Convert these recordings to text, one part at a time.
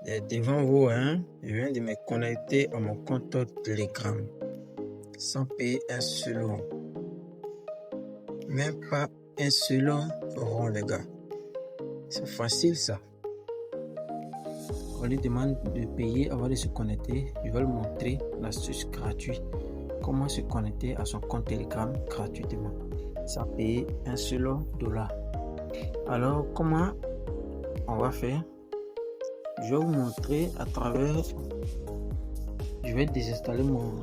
Devant vous, hein, je viens de me connecter à mon compte Telegram sans payer un seul rond. Même pas un seul rond, les gars. C'est facile ça. On lui demande de payer avant de se connecter. Je vais lui montrer l'astuce gratuite. Comment se connecter à son compte Telegram gratuitement sans payer un seul dollar. Alors, comment on va faire? Je vais vous montrer à travers. Je vais désinstaller mon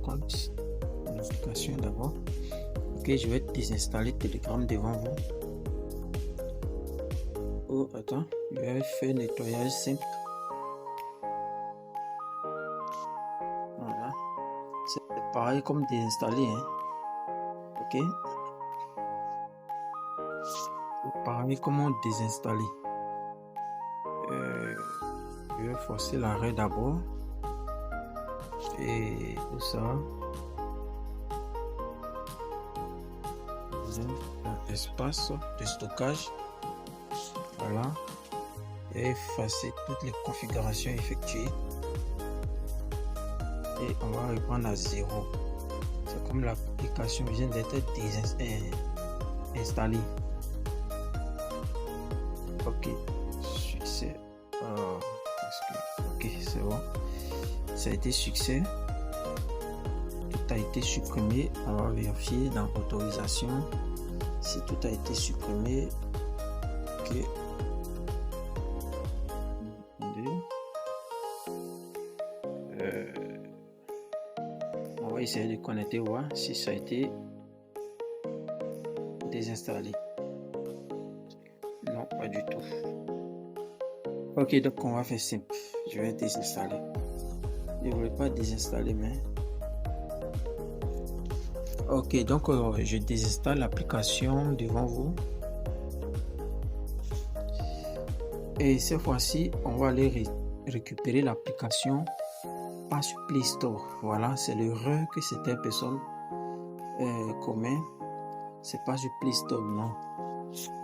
compte, l'application d'abord. Ok, je vais désinstaller Telegram devant vous. Oh, attends, je vais faire nettoyage simple. Voilà, c'est pareil comme désinstaller, hein. Ok, c'est pareil comment désinstaller. Je vais forcer l'arrêt d'abord et tout ça. Espace de stockage. Voilà, et effacer toutes les configurations effectuées et on va reprendre à 0. C'est comme l'application vient d'être installée. Ok, succès. Ok, c'est bon, ça a été succès. Tout a été supprimé. On va vérifier dans autorisation si tout a été supprimé. Ok, on va essayer de connecter, voir si ça a été désinstallé. Non, pas du tout. Ok, donc on va faire simple. Je vais désinstaller. Je ne voulais pas désinstaller, mais ok, donc je désinstalle l'application devant vous. Et cette fois-ci, on va aller récupérer l'application pas sur Play Store. Voilà, c'est l'erreur que certaines personnes commettent. C'est pas sur Play Store, non.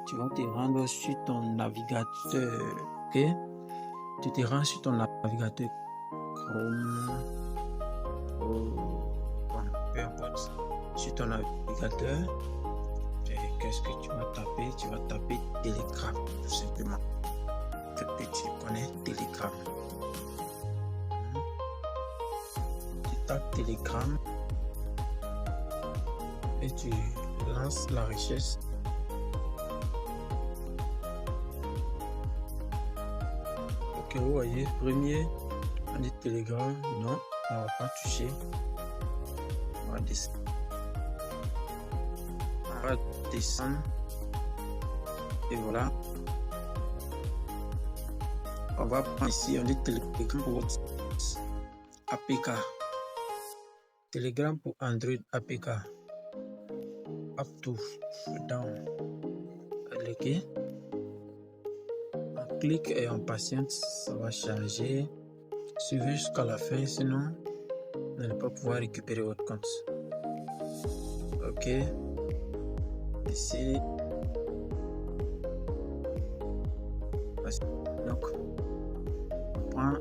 Tu vas te rendre sur ton navigateur. Ok, tu te rends sur ton navigateur Chrome. Peu importe. Sur ton navigateur, qu'est-ce que tu vas taper? Tu vas taper Telegram, tout simplement. Que tu connais Telegram. Tu tapes Telegram et tu lances la recherche. Ok, vous voyez, premier, on dit Telegram. Non, on va pas toucher. On va descendre. On va descendre. Et voilà. On va prendre ici, on dit Telegram pour APK. Telegram pour Android APK. Up to down. Ok. On clique et on patiente, ça va charger. Suivez jusqu'à la fin, sinon vous n'allez pas pouvoir récupérer votre compte. Ok. Ici. Donc, on prend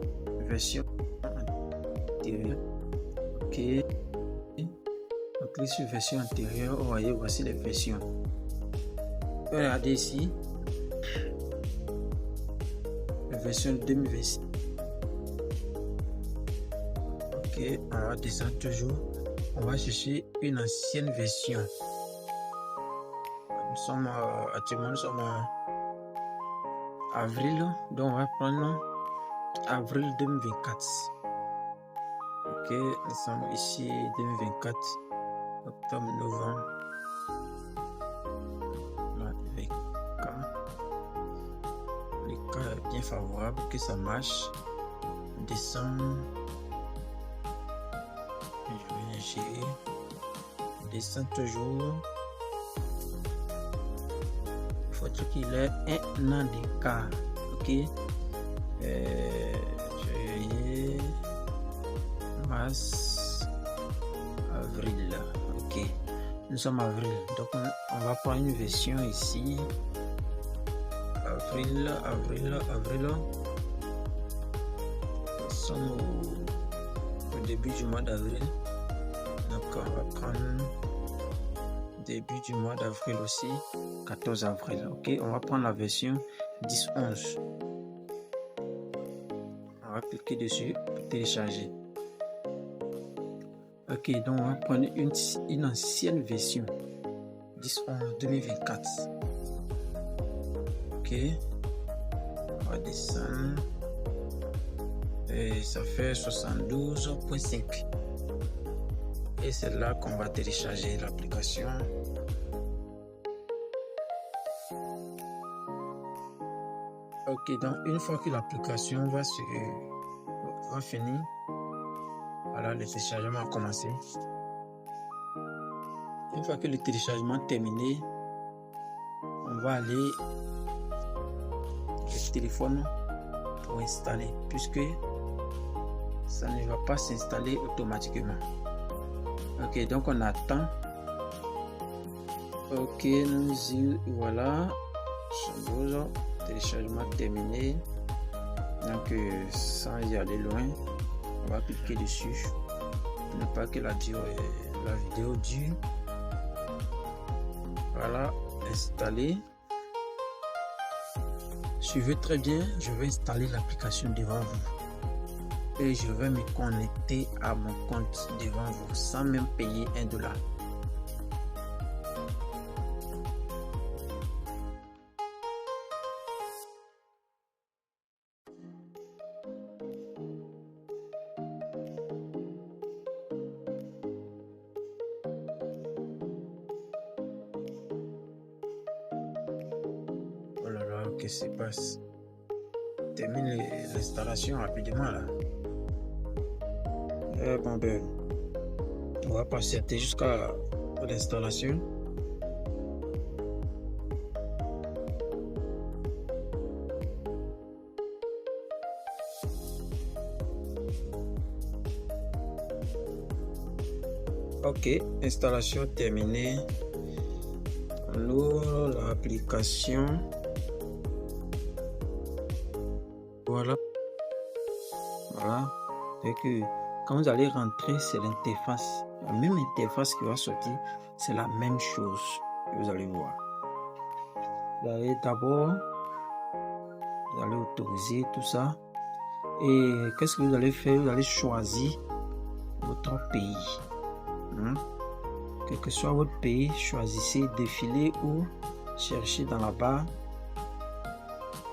version antérieure. Ok. On clique sur version antérieure. Vous voyez, voici les versions. Regardez ici. La version 2026. Ok, on va descendre toujours. On va chercher une ancienne version. Nous sommes actuellement, nous sommes en avril, donc on va prendre avril 2024. Ok, nous sommes ici 2024, octobre, novembre. Là, le cas est bien favorable que ça marche. Décembre. Je vais gérer. Descend toujours. Il faut qu'il ait un an d'écart. Ok. Juillet, mars, avril. Ok. Nous sommes avril. Donc on va prendre une version ici. Avril. Nous sommes au début du mois d'avril. Donc on va prendre début du mois d'avril aussi, 14 avril. Ok, on va prendre la version 10.11. On va cliquer dessus pour télécharger. Ok, donc on va prendre une ancienne version 10.11 2024. Ok, on va descendre et ça fait 72.5 et c'est là qu'on va télécharger l'application. Ok, donc une fois que l'application va finir, voilà, le téléchargement a commencé. Une fois que le téléchargement est terminé, on va aller le téléphone pour installer, puisque ça ne va pas s'installer automatiquement. Ok, donc on attend. Ok, voilà, téléchargement terminé. Donc sans y aller loin, on va cliquer dessus pour ne pas que la vidéo dure. Voilà, installer. Suivez très bien, je vais installer l'application devant vous et je vais me connecter à mon compte devant vous sans même payer $1. Oh là là, qu'est-ce qui se passe? Termine l'installation rapidement là. Bon ben, on va patienter jusqu'à l'installation. Ok, installation terminée. On ouvre l'application. Voilà. Et que quand vous allez rentrer, c'est l'interface. La même interface qui va sortir, c'est la même chose. Vous allez voir. Vous allez d'abord, vous allez autoriser tout ça. Et qu'est-ce que vous allez faire? Vous allez choisir votre pays. Quel que soit votre pays, choisissez défiler ou chercher dans la barre.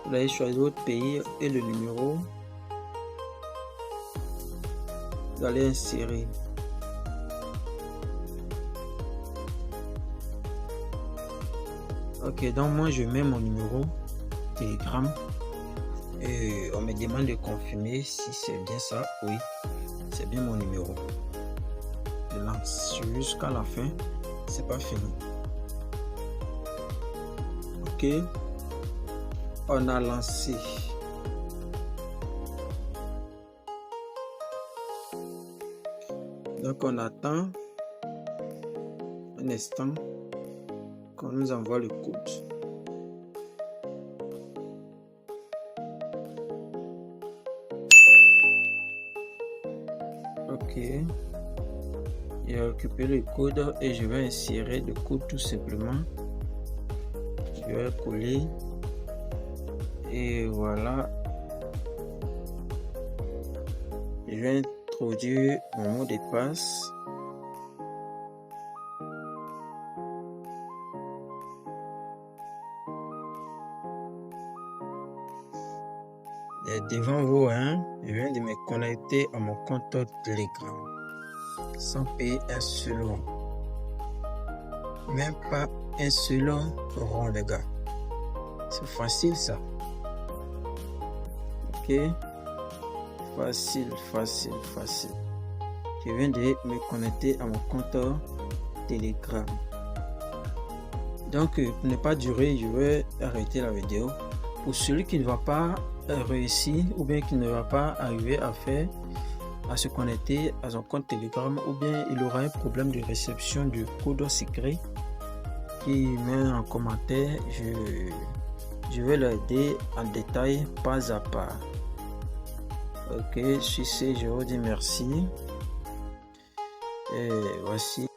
Vous allez choisir votre pays et le numéro. Vous allez insérer. Ok, donc moi je mets mon numéro Telegram et on me demande de confirmer si c'est bien ça. Oui, c'est bien mon numéro. Je lance jusqu'à la fin, c'est pas fini. Ok, on a lancé. Donc on attend un instant qu'on nous envoie le code. Ok, j'ai récupéré le code et je vais insérer le code tout simplement. Je vais coller et voilà. Je vais introduire mon mot de passe. Et devant vous, je viens de me connecter à mon compte Telegram sans payer un seul rond. Même pas un seul rond, les gars. C'est facile ça. Ok. Facile. Je viens de me connecter à mon compte Telegram. Donc, pour ne pas durer, je vais arrêter la vidéo. Pour celui qui ne va pas réussir ou bien qui ne va pas arriver à se connecter à son compte Telegram, ou bien il aura un problème de réception du code secret, qui met en commentaire, Je vais l'aider en détail, pas à pas. Ok, sur ce, je vous dis merci. Et voici